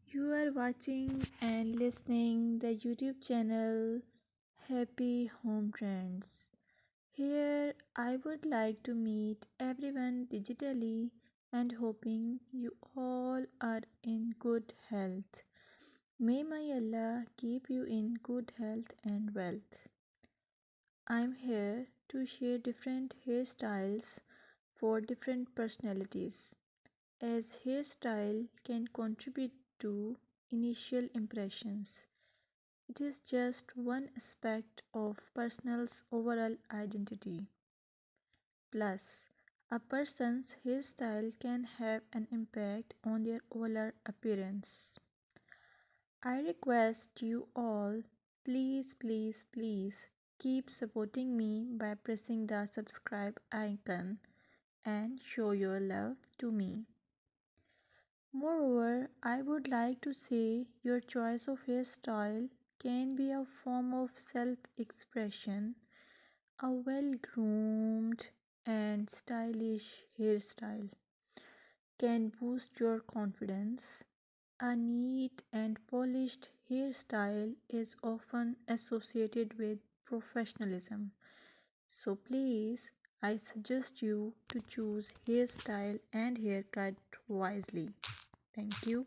You are watching and listening the YouTube channel Happy Home Trends. Here I would like to meet everyone digitally and hoping you all are in good health. May my Allah keep you in good health and wealth. I'm here to share different hairstyles for different personalities, as hairstyle can contribute to initial impressions. It is just one aspect of person's overall identity. Plus, a person's hairstyle can have an impact on their overall appearance. I request you all, please keep supporting me by pressing the subscribe icon and show your love to me. Moreover, I would like to say your choice of hairstyle can be a form of self expression. A well groomed and stylish hairstyle can boost your confidence. A neat and polished hairstyle is often associated with professionalism. So please, I suggest you to choose hairstyle and haircut wisely. Thank you.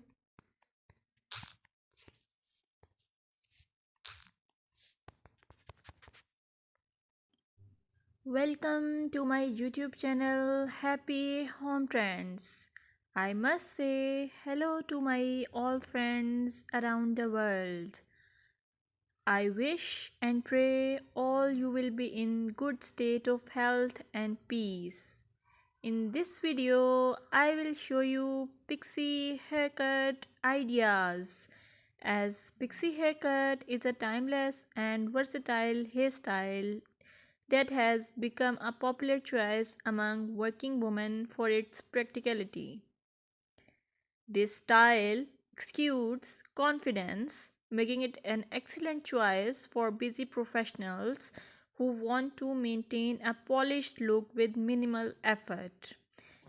Welcome to my YouTube channel Happy Home Trends. I must say hello to my all friends around the world. I wish and pray all you will be in good state of health and peace. In this video, I will show you pixie haircut ideas, as pixie haircut is a timeless and versatile hairstyle that has become a popular choice among working women for its practicality. This style exudes confidence, making it an excellent choice for busy professionals who want to maintain a polished look with minimal effort.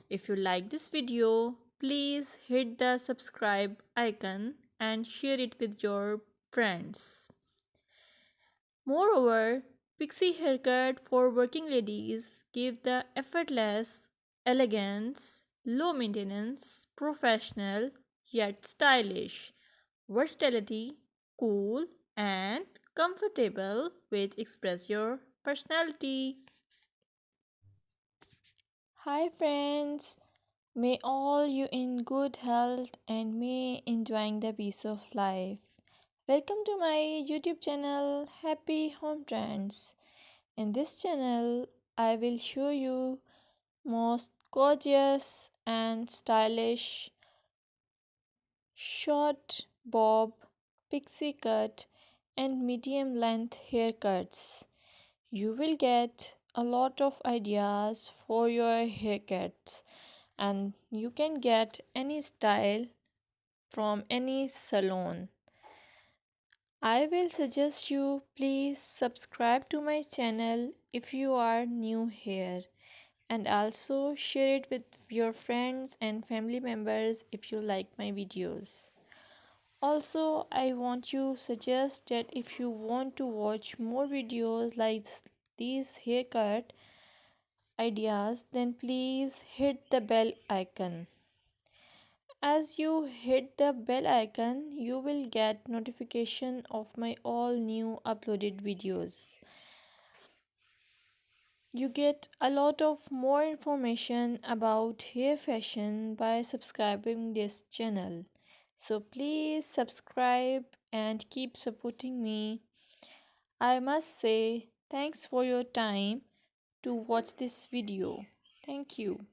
If you like this video, please hit the subscribe icon and share it with your friends. Moreover, pixie haircut for working ladies give the effortless elegance, low maintenance, professional yet stylish, versatility, cool and comfortable which express your personality. Hi friends, may all you in good health and may enjoying the peace of life. Welcome to my YouTube channel Happy Home Trends. In this channel, I will show you most gorgeous and stylish short bob, pixie cut and medium length haircuts. You will get a lot of ideas for your haircuts and you can get any style from any salon. I will suggest you please subscribe to my channel if you are new here, and also share it with your friends and family members if you like my videos. Also, I want to suggest that if you want to watch more videos like these haircut ideas, then please hit the bell icon. As you hit the bell icon, you will get notification of my all new uploaded videos. You get a lot of more information about hair fashion by subscribing this channel. So please subscribe and keep supporting me. I must say thanks for your time to watch this video. Thank you.